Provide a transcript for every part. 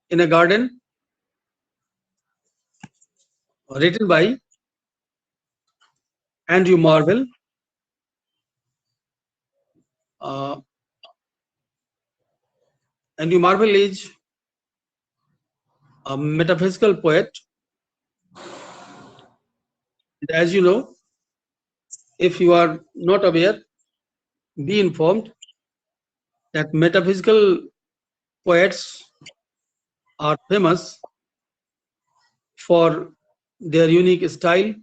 in a garden, written by Andrew Marvell. Uh, Andrew Marvell is a metaphysical poet. As you know, if you are not aware, be informed that metaphysical poets are famous for their unique style,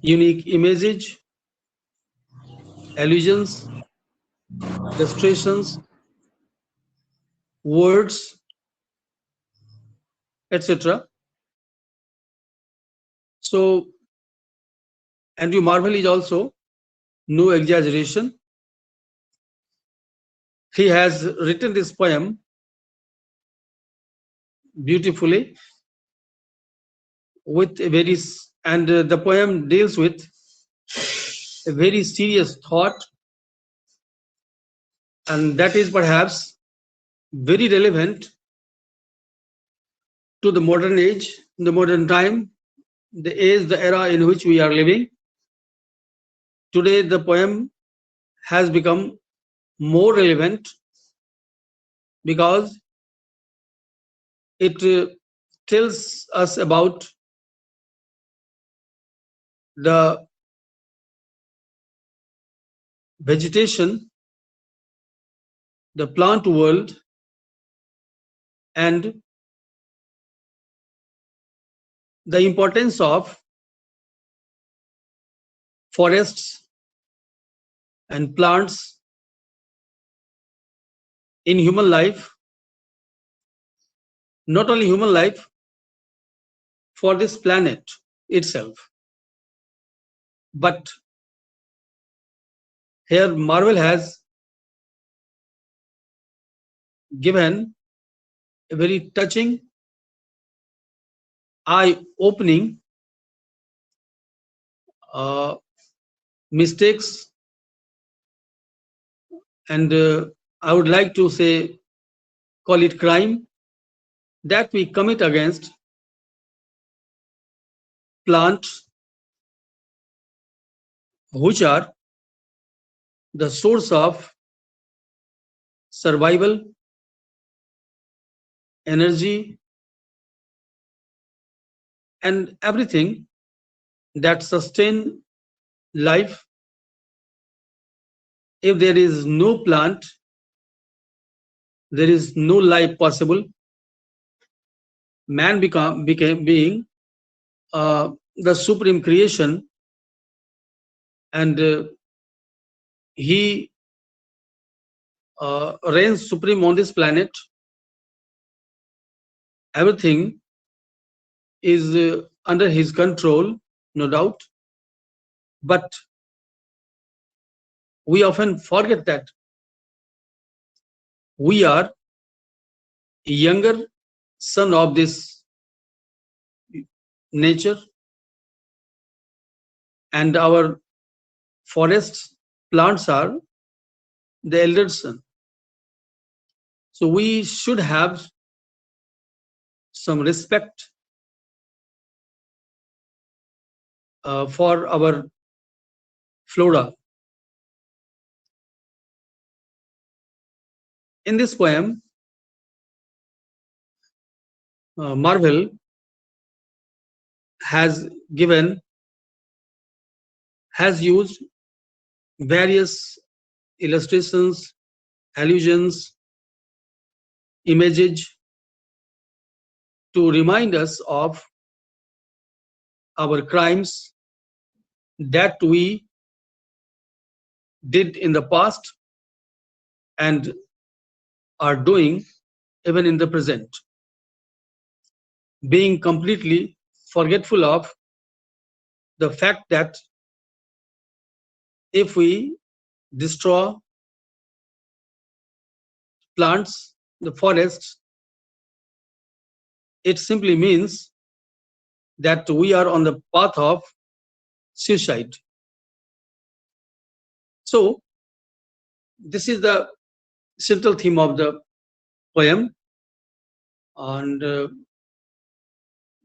unique images, allusions, illustrations, words, etc. So Andrew Marvell is also no exaggeration. He has written this poem beautifully with a very, and the poem deals with a very serious thought, and that is perhaps very relevant to the modern age, the modern time, the age, the era in which we are living. Today, the poem has become more relevant because it tells us about the vegetation, the plant world, and the importance of forests and plants in human life, not only human life, for this planet itself. But here Marvell has given a very touching, eye-opening mistakes, and I would like to say, call it crime, that we commit against plants, which are the source of survival, energy, and everything that sustain life. If there is no plant, there is no life possible. Man became being the supreme creation, and he reigns supreme on this planet. Everything is under his control, no doubt. But we often forget that we are a younger son of this nature, and our forests, plants are the elder son. So we should have some respect for our flora. In this poem, Marvell has used various illustrations, allusions, images to remind us of our crimes that we did in the past and are doing even in the present, being completely forgetful of the fact that if we destroy plants, the forests, it simply means that we are on the path of suicide. So this is the central theme of the poem, And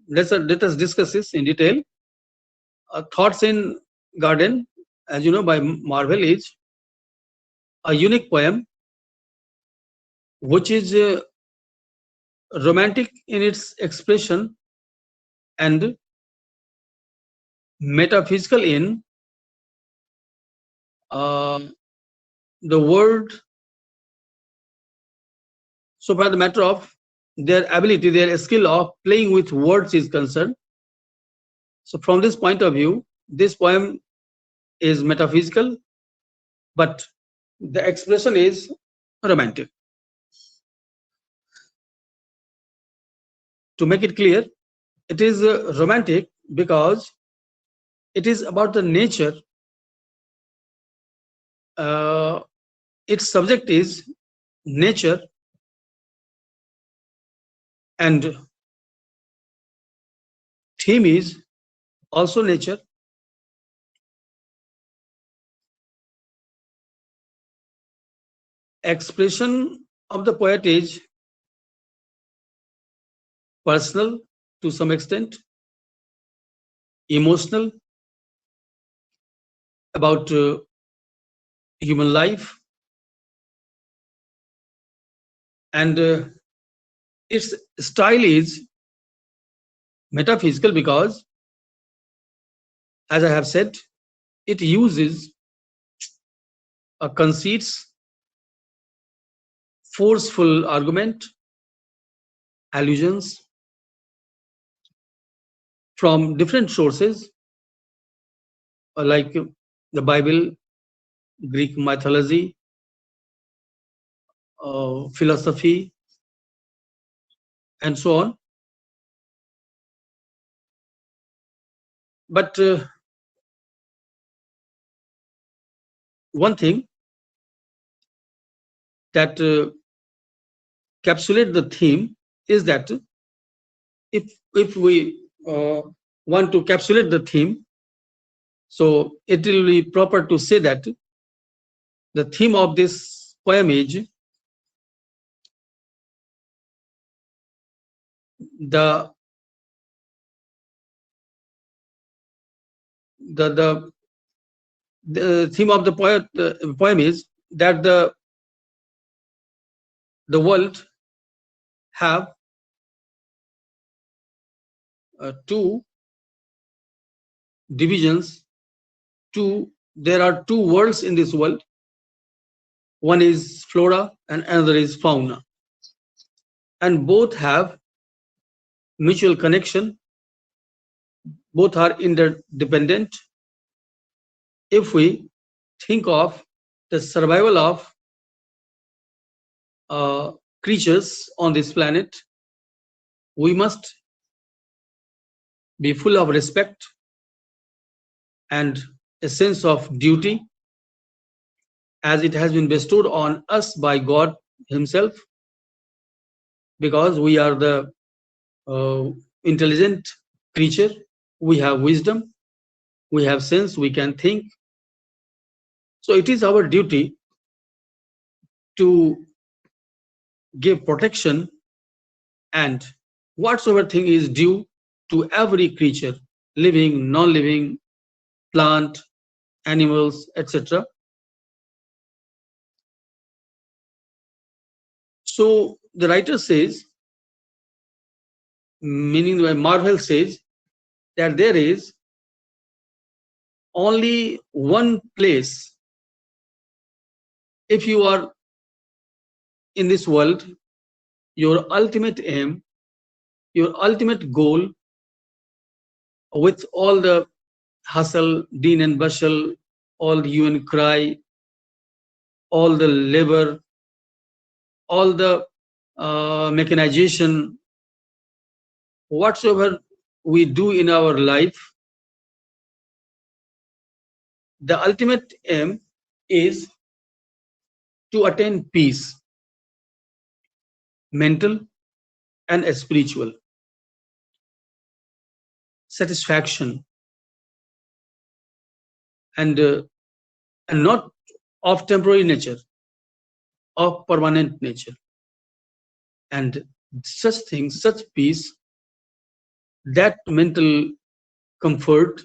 let us discuss this in detail. Thoughts in Garden, as you know, by Marvell, is a unique poem which is romantic in its expression and metaphysical in uh, the word, so far the matter of their ability, their skill of playing with words is concerned. So from this point of view, this poem is metaphysical, but the expression is romantic. To make it clear, it is romantic because it is about the nature. Its subject is nature, and theme is also nature. Expression of the poet is personal to some extent, emotional, about human life, and its style is metaphysical because, as I have said, it uses conceits, forceful argument, allusions from different sources like the Bible, Greek mythology, philosophy, and so on. But one thing that capsulate the theme is that if we want to capsulate the theme, so it will be proper to say that the theme of this poem is the theme of the poem is that the world have two divisions. There are two worlds in this world. One is flora and another is fauna, and both have mutual connection. Both are interdependent. If we think of the survival of creatures on this planet, we must be full of respect and a sense of duty, as it has been bestowed on us by God Himself, because we are the intelligent creature. We have wisdom, we have sense, we can think. So it is our duty to give protection and whatsoever thing is due to every creature, living, non-living, plant, animals, etc. So the writer says, meaning Marvell says, that there is only one place. If you are in this world, your ultimate aim, your ultimate goal, with all the hustle, din and bustle, all the hue and cry, all the labor, all the mechanization, whatsoever we do in our life, the ultimate aim is to attain peace, mental and spiritual, satisfaction, and not of temporary nature, of permanent nature. And such things, such peace, that mental comfort,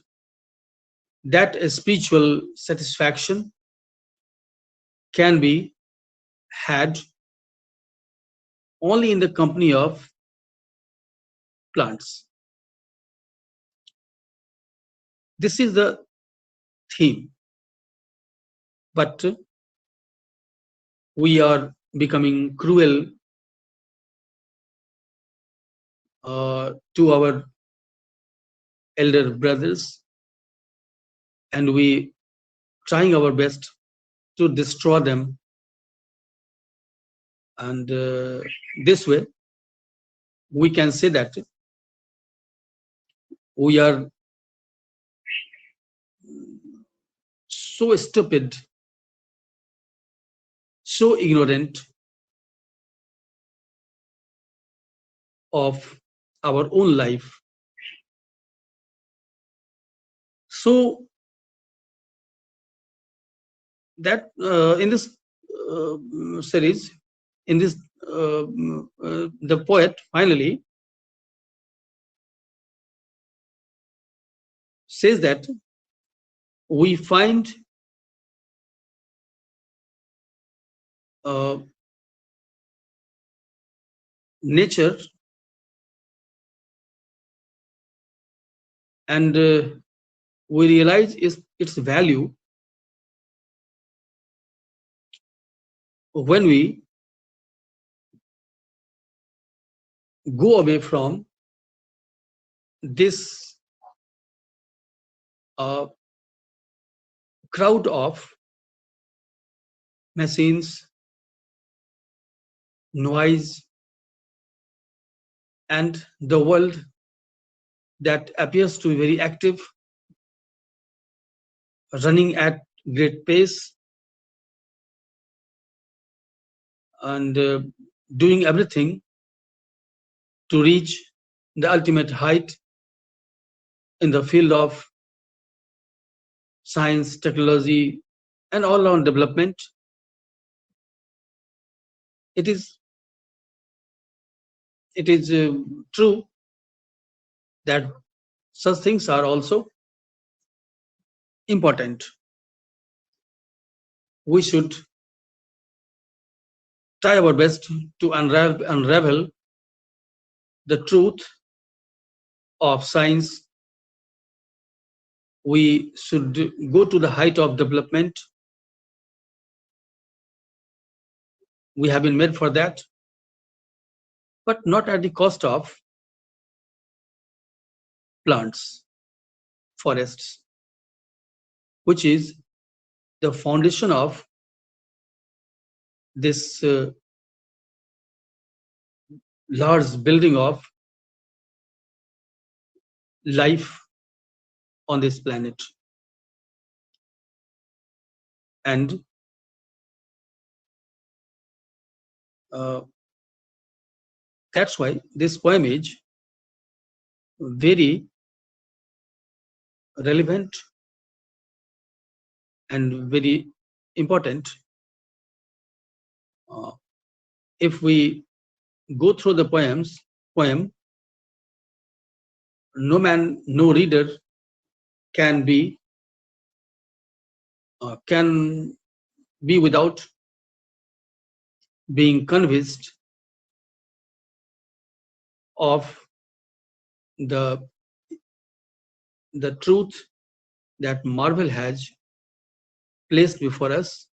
that spiritual satisfaction can be had only in the company of plants. This is the theme. But we are becoming cruel to our elder brothers, and we trying our best to destroy them. And this way, we can say that we are so stupid, so ignorant of our own life. So that in this series, in this the poet finally says that we find nature, and we realize its value when we go away from this crowd of machines, noise, and the world that appears to be very active, running at great pace, and doing everything to reach the ultimate height in the field of science, technology, and all around development. It is true that such things are also important. We should try our best to unravel the truth of science. We should go to the height of development. We have been made for that, but not at the cost of plants, forests, which is the foundation of this large building of life on this planet. And that's why this poem is very relevant and very important. If we go through the poem, no reader can be without being convinced of the truth that Marvell has placed before us,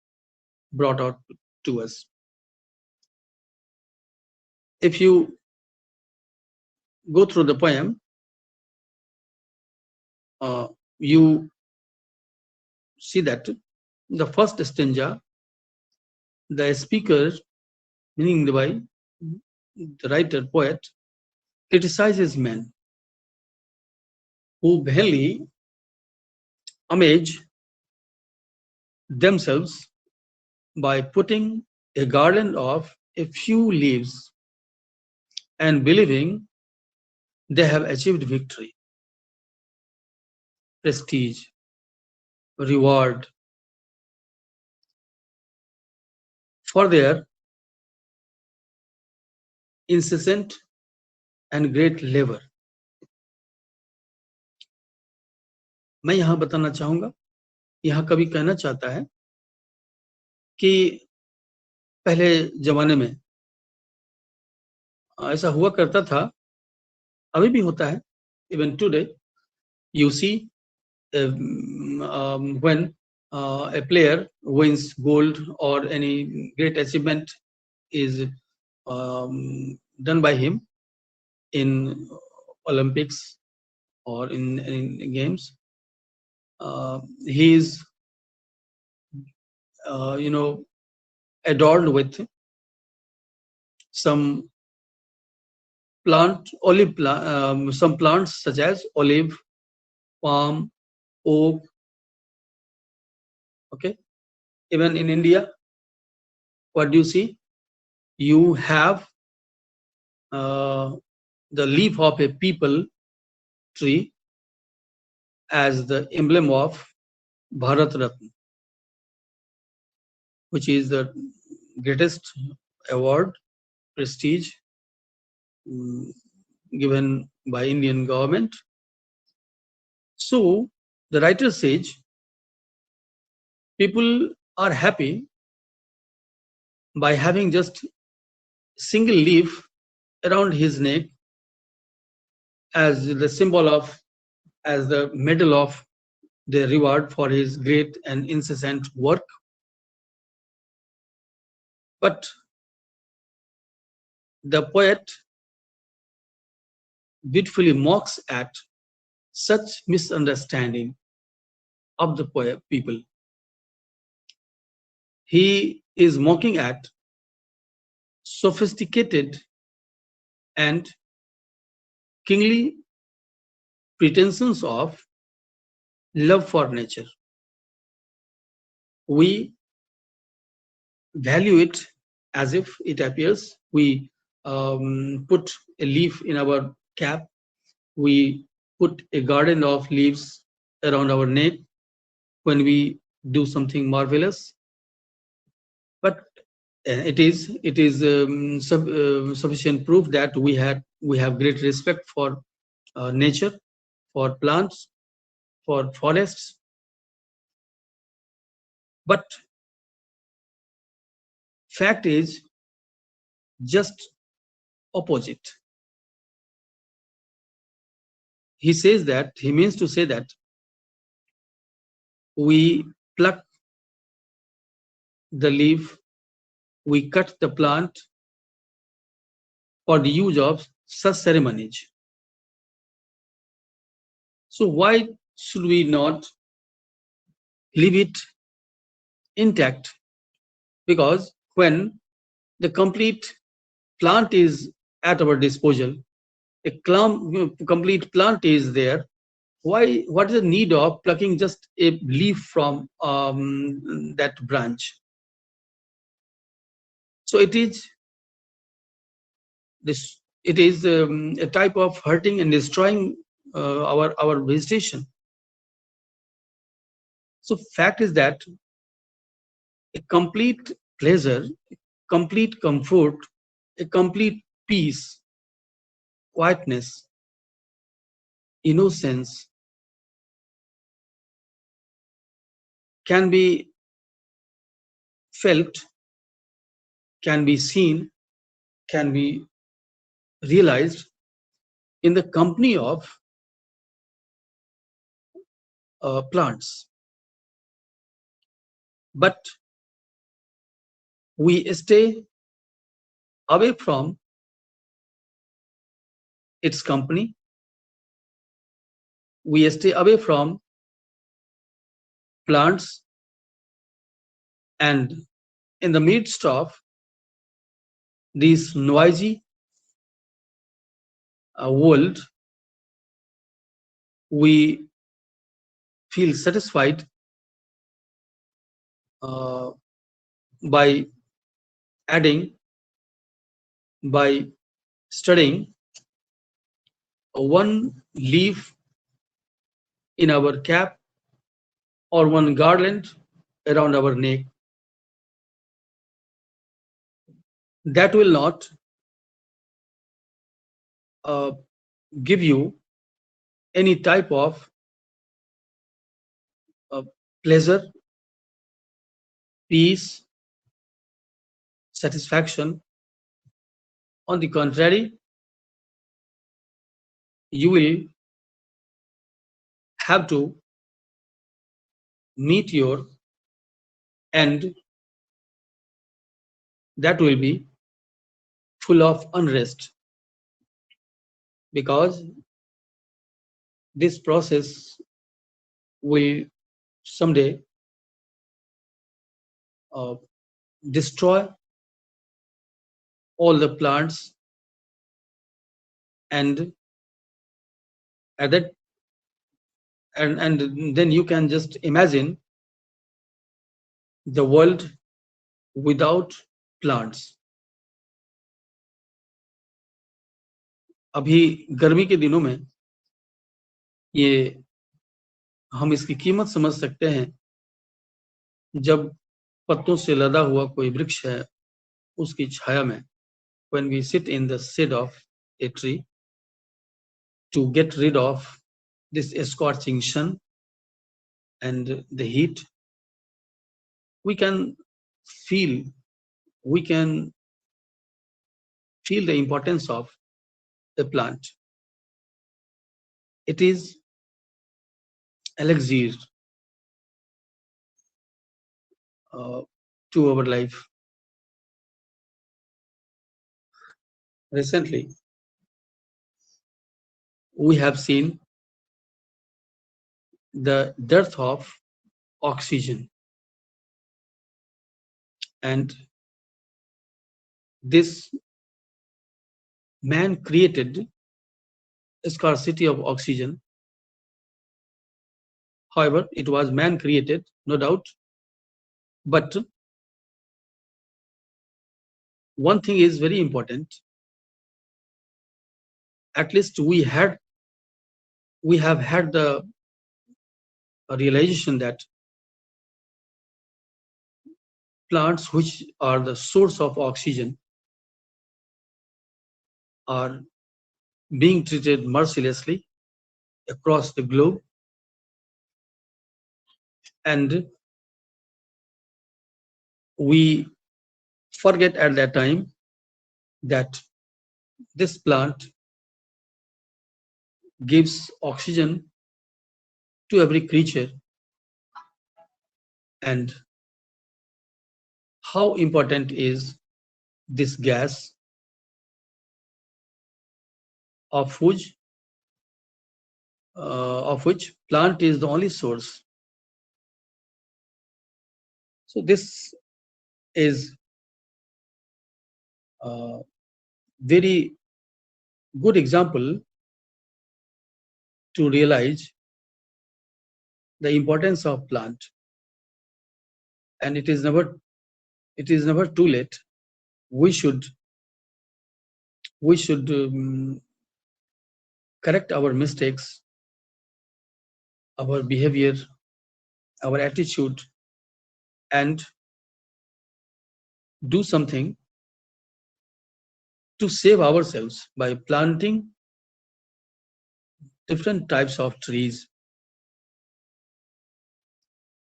brought out to us. If you go through the poem, you see that the first stanza, the speaker, meaning the writer, poet, criticizes men who barely amaze themselves by putting a garland of a few leaves and believing they have achieved victory, prestige, reward for their incessant and great labor. मैं यहाँ बताना चाहूंगा, यहाँ कवि कहना चाहता है कि पहले जमाने में ऐसा हुआ करता था, अभी भी होता है. Even today, you see when a player wins gold or any great achievement is done by him in Olympics or in games, he is adorned with some some plants such as olive, palm, oak. Okay, even in India, what do you see? You have the leaf of a peepal tree as the emblem of Bharat Ratna, which is the greatest award, prestige given by Indian government. So the writer says, people are happy by having just single leaf around his neck as the symbol of, as the medal of the reward for his great and incessant work. But the poet beautifully mocks at such misunderstanding of the people. He is mocking at sophisticated and kingly pretensions of love for nature. We value it as if it appears. We put a leaf in our cap. We put a garden of leaves around our neck when we do something marvelous. But it is sufficient proof that we have great respect for nature, for plants, for forests. But fact is just opposite. He means to say that we pluck the leaf, we cut the plant for the use of such ceremonies. So why should we not leave it intact? Because when the complete plant is at our disposal, a complete plant is there, what is the need of plucking just a leaf from that branch? So it is a type of hurting and destroying our vegetation. So fact is that a complete pleasure, complete comfort, a complete peace, quietness, innocence can be felt, can be seen, can be realized in the company of plants. But we stay away from its company. We stay away from plants, and in the midst of this noisy world, we feel satisfied by adding, by studying one leaf in our cap or one garland around our neck. That will not uh, give you any type of uh, pleasure, peace, satisfaction. On the contrary, you will have to meet your end that will be full of unrest, because this process will someday uh, destroy all the plants, and at that and then you can just imagine the world without plants. अभी गर्मी के दिनों में ये हम इसकी कीमत समझ सकते हैं जब पत्तों से लदा हुआ कोई वृक्ष है उसकी छाया में, when we sit in the shade of a tree to get rid of this scorching sun and the heat, we can feel we can feel the importance of the plant. It is elixir to our life. Recently, we have seen the dearth of oxygen, and this man created a scarcity of oxygen. However, it was man created, no doubt, but one thing is very important. At least we have had the realization that plants which are the source of oxygen are being treated mercilessly across the globe, and we forget at that time that this plant gives oxygen to every creature, and how important is this gas of which plant is the only source. So this is a very good example to realize the importance of plant, and it is never too late. We should correct our mistakes, our behavior, our attitude, and do something to save ourselves by planting different types of trees.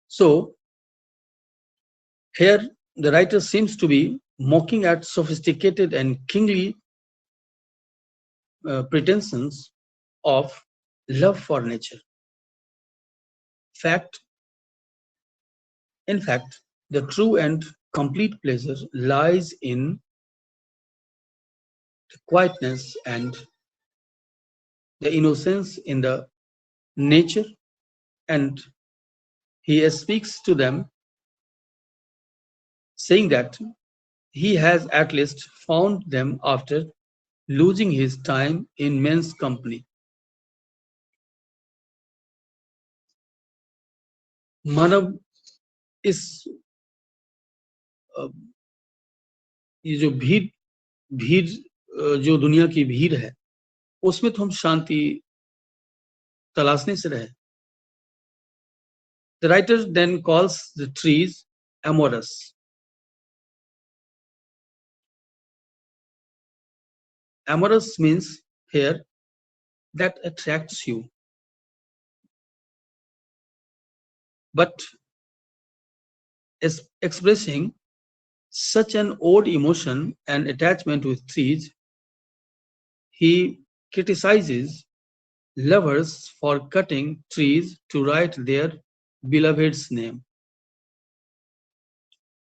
So here the writer seems to be mocking at sophisticated and kingly pretensions of love for nature. In fact, the true and complete pleasure lies in the quietness and the innocence in the nature, and he speaks to them saying that he has at least found them after losing his time in men's company. मानव इस ये जो भीड़ जो दुनिया की भीड़ है उसमें तो हम शांति तलाशने से रहे. The writer then calls the trees amorous. Amorous means here that attracts you. But expressing such an odd emotion and attachment with trees, he criticizes lovers for cutting trees to write their beloved's name.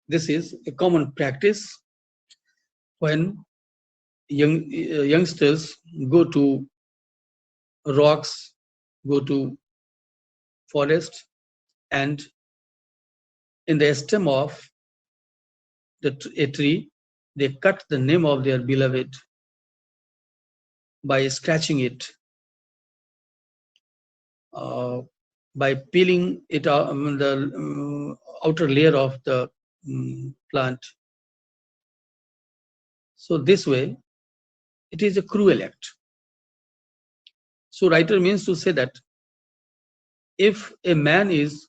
This is a common practice when youngsters go to rocks, go to forest, and in the stem of a tree, they cut the name of their beloved by scratching it, uh, by peeling it out, the outer layer of the plant. So this way, it is a cruel act. So writer means to say that if a man is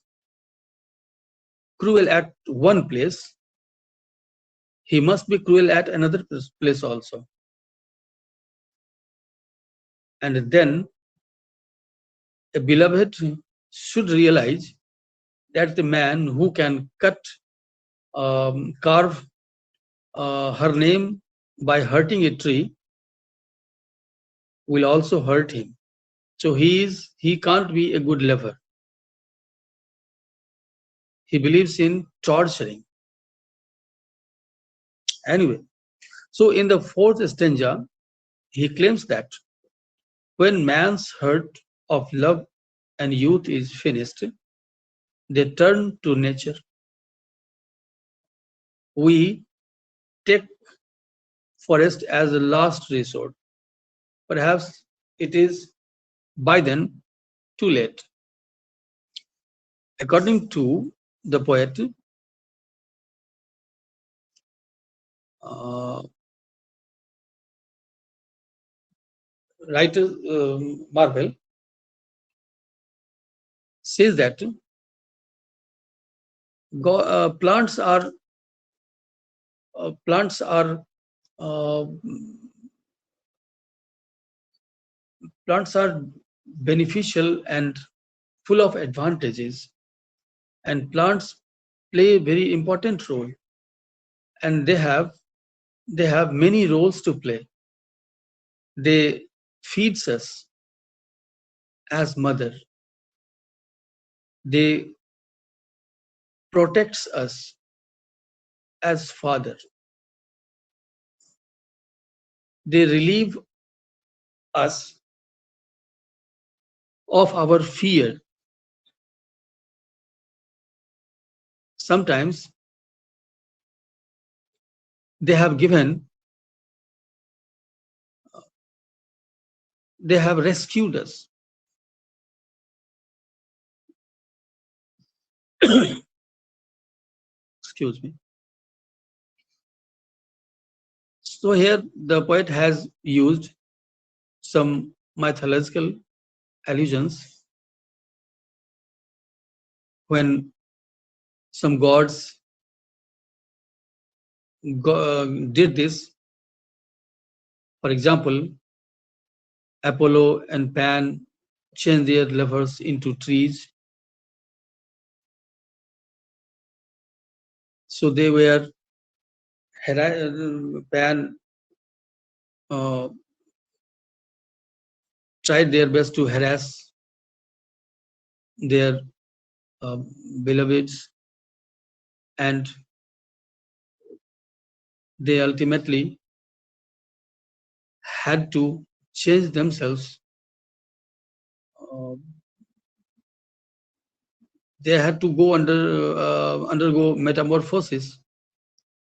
cruel at one place, he must be cruel at another place also. And then a beloved should realize that the man who can carve her name by hurting a tree will also hurt him. So he can't be a good lover. He believes in torturing. Anyway, so in the fourth stanza, he claims that when man's hurt of love and youth is finished, they turn to nature. We take forest as a last resort. Perhaps it is by then too late. According to the poet, uh, writer Marvell says that plants are plants are uh, plants are beneficial and full of advantages, and plants play a very important role, and they have many roles to play. They feeds us as mother, they protects us as father, they relieve us of our fear. Sometimes they have given, they have rescued us. Excuse me. So here the poet has used some mythological allusions when some gods did this. For example, Apollo and Pan changed their lovers into trees. So they were, Pan tried their best to harass their uh, beloveds, and they ultimately had to change themselves. Uh, they had to go undergo metamorphosis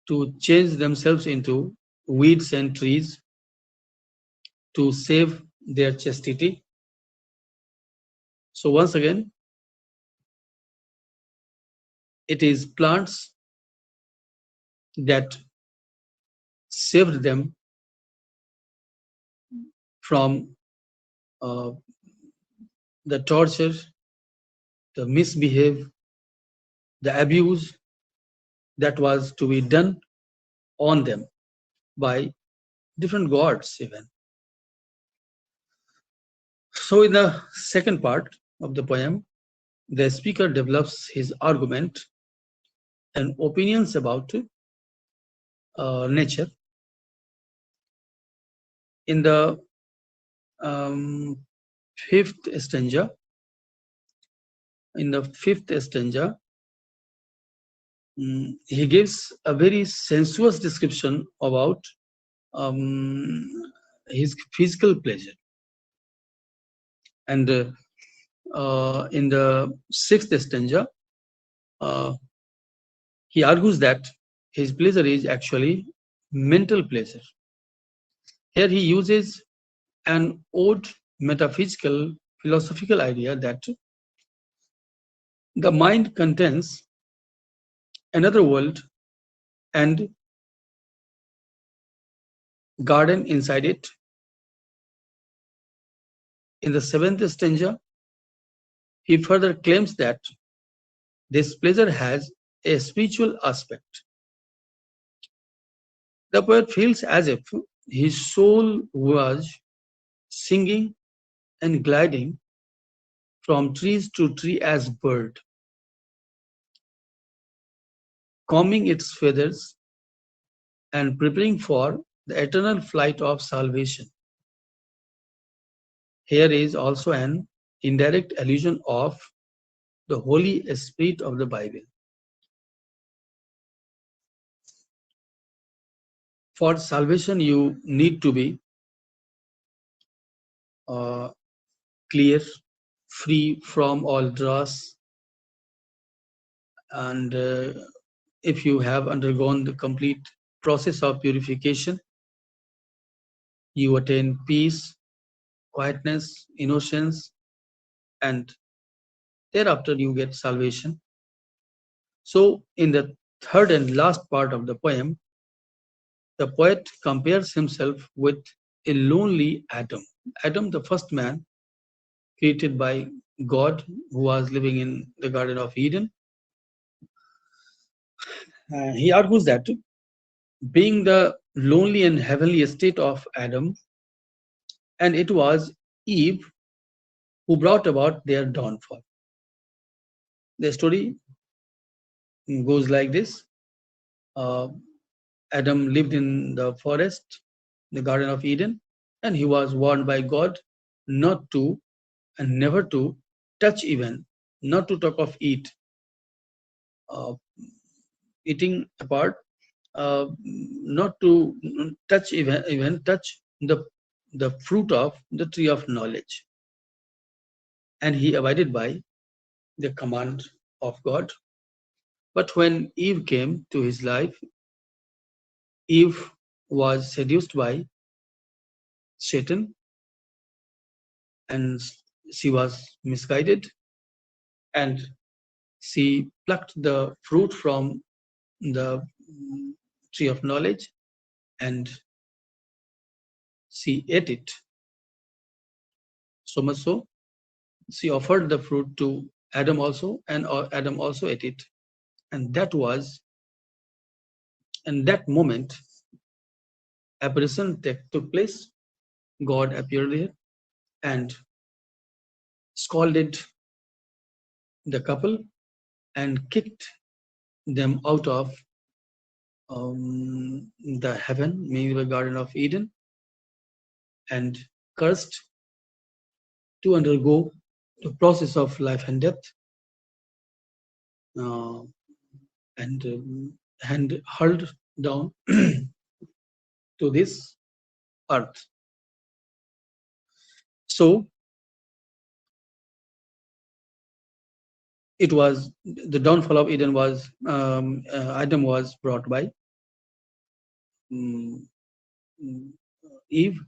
to change themselves into weeds and trees to save their chastity. So once again, it is plants that saved them from uh, the torture, the misbehave, the abuse that was to be done on them by different gods even. So, in the second part of the poem, the speaker develops his argument and opinions about nature. In the um, fifth stanza, he gives a very sensuous description about um, his physical pleasure. And in the sixth stanza, uh, he argues that his pleasure is actually mental pleasure. Here he uses an old metaphysical philosophical idea that the mind contains another world and garden inside it. In the seventh stanza, he further claims that this pleasure has a spiritual aspect. The poet feels as if his soul was singing and gliding from trees to tree as bird, combing its feathers and preparing for the eternal flight of salvation. Here is also an indirect allusion of the Holy Spirit of the Bible. For salvation, you need to be uh, clear, free from all dross, and if you have undergone the complete process of purification, you attain peace, quietness, innocence, and thereafter you get salvation. So, in the third and last part of the poem, the poet compares himself with a lonely Adam. Adam, the first man created by God, who was living in the Garden of Eden. He argues that being the lonely and heavenly state of Adam, and it was Eve who brought about their downfall. The story goes like this. Uh, Adam lived in the forest, the Garden of Eden, and he was warned by God not to and never to touch even, not to talk of uh, eating apart, not to touch even touch the fruit of the tree of knowledge. And he abided by the command of God. But when Eve came to his life, Eve was seduced by Satan and she was misguided and she plucked the fruit from the tree of knowledge and she ate it. So much so, she offered the fruit to Adam also, and Adam also ate it. And that was, in that moment, apparition took place. God appeared there and scolded the couple and kicked them out of the heaven, meaning the Garden of Eden, and cursed to undergo the process of life and death, uh, and hurled down to this earth. So it was the downfall of Eden was Adam was brought by um, Eve.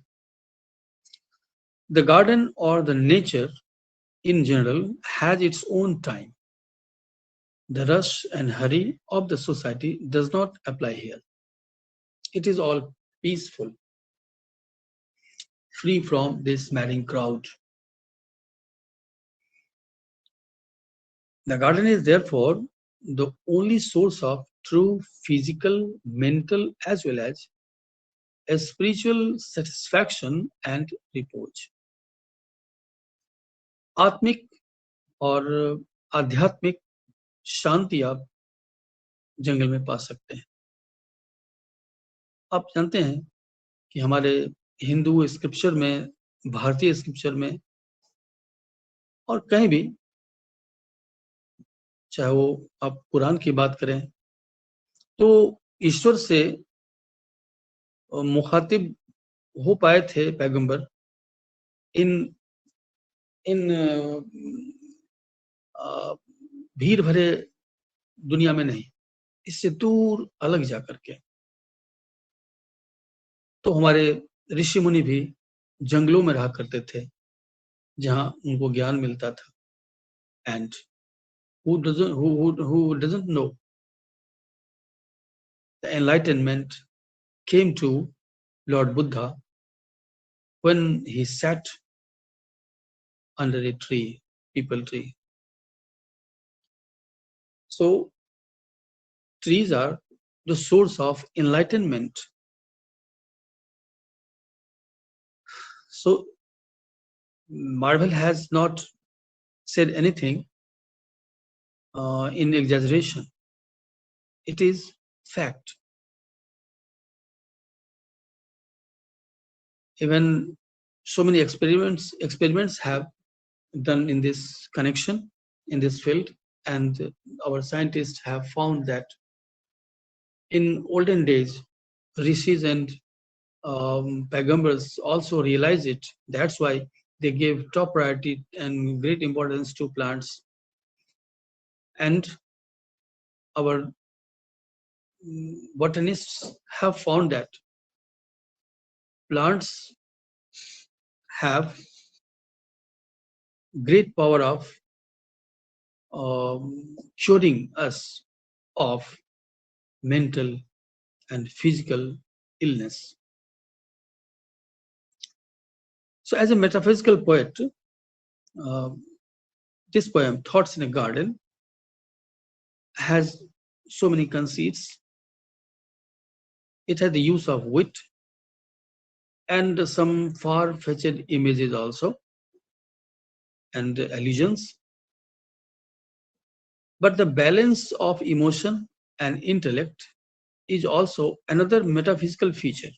The garden or the nature in general has its own time. The rush and hurry of the society does not apply here. It is all peaceful, free from this madding crowd. The garden is therefore the only source of true physical, mental, as well as a spiritual satisfaction and repose. आत्मिक और आध्यात्मिक शांति आप जंगल में पा सकते हैं। आप जानते हैं कि हमारे हिंदू स्क्रिप्चर में, भारतीय स्क्रिप्चर में और कहीं भी, चाहे वो आप कुरान की बात करें, तो ईश्वर से मुखातिब हो पाए थे पैगंबर इन इन भीड़ भरे दुनिया में नहीं, इससे दूर अलग जा करके। तो हमारे ऋषि मुनि भी जंगलों में रहा करते थे, जहां उनको ज्ञान मिलता था। And who doesn't know the enlightenment came to Lord Buddha when he sat under a tree, people tree. So trees are the source of enlightenment. So Marvell has not said anything in exaggeration. It is fact. Even so many experiments have done in this connection, in this field, and our scientists have found that in olden days, rishis and Pagambars also realize it. That's why they gave top priority and great importance to plants. And our botanists have found that plants have great power of curing us of mental and physical illness. So, as a metaphysical poet, uh, this poem, Thoughts in a Garden, has so many conceits. It has the use of wit and some far-fetched images also, and allusions. But the balance of emotion and intellect is also another metaphysical feature.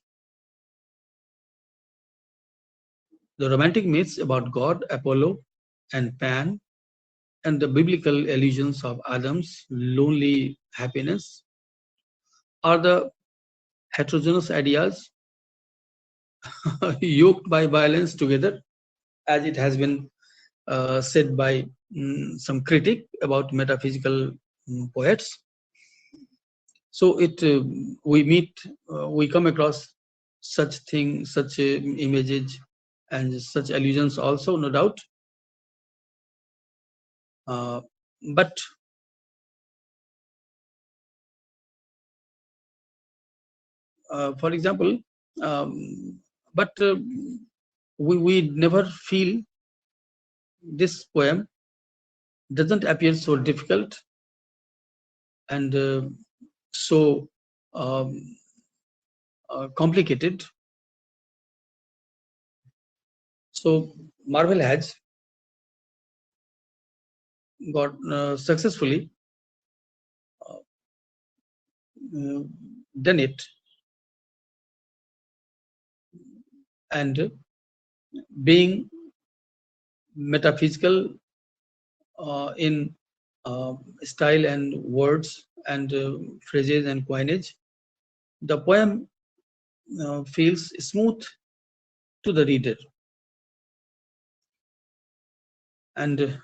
The romantic myths about God, Apollo, and Pan, and the biblical allusions of Adam's lonely happiness are the heterogeneous ideas yoked by violence together, as it has been said by some critic about metaphysical poets. So we come across such things, such images, and such allusions also, no doubt. But for example, but we never feel this poem doesn't appear so difficult and so complicated. So Marvel has got successfully done it, and being metaphysical in style and words and phrases and coinage, the poem feels smooth to the reader. And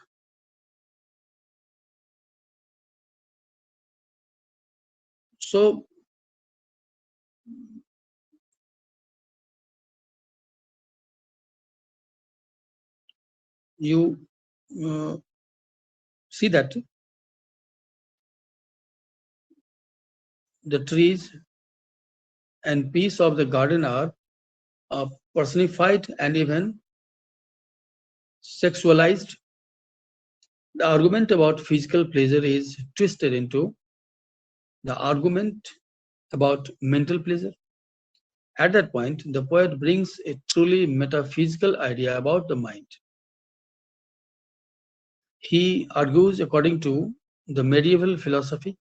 so you see that the trees and peace of the garden are personified and even sexualized. The argument about physical pleasure is twisted into the argument about mental pleasure. At that point, the poet brings a truly metaphysical idea about the mind. He argues, according to the medieval philosophy,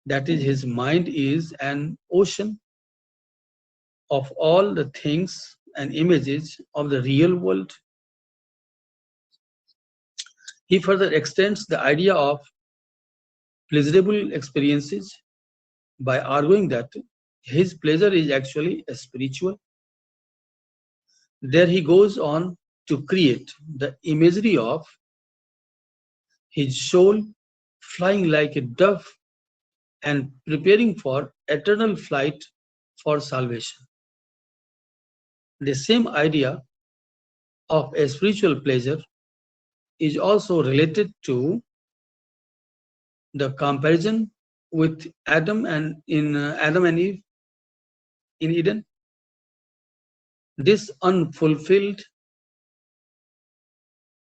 that is, his mind is an ocean of all the things and images of the real world. He further extends the idea of pleasurable experiences by arguing that his pleasure is actually a spiritual. There he goes on to create the imagery of his soul flying like a dove and preparing for eternal flight for salvation. The same idea of a spiritual pleasure is also related to the comparison with Adam and Eve in Eden. This unfulfilled,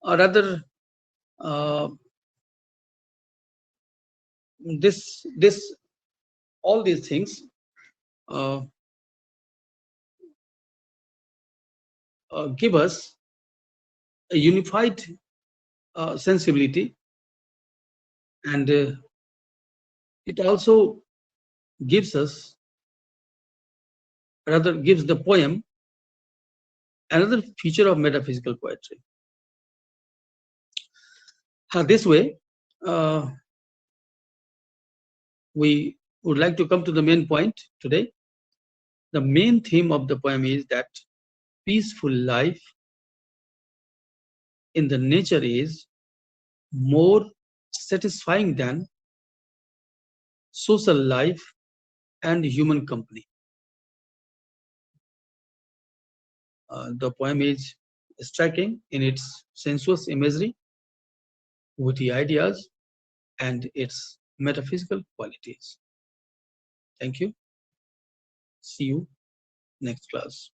or rather, uh, this all these things uh, give us a unified sensibility, and it also gives us, rather gives the poem another feature of metaphysical poetry. This way, uh, we would like to come to the main point today. The main theme of the poem is that peaceful life in the nature is more satisfying than social life and human company. The poem is striking in its sensuous imagery, witty ideas, and its metaphysical qualities. Thank you. See you next class.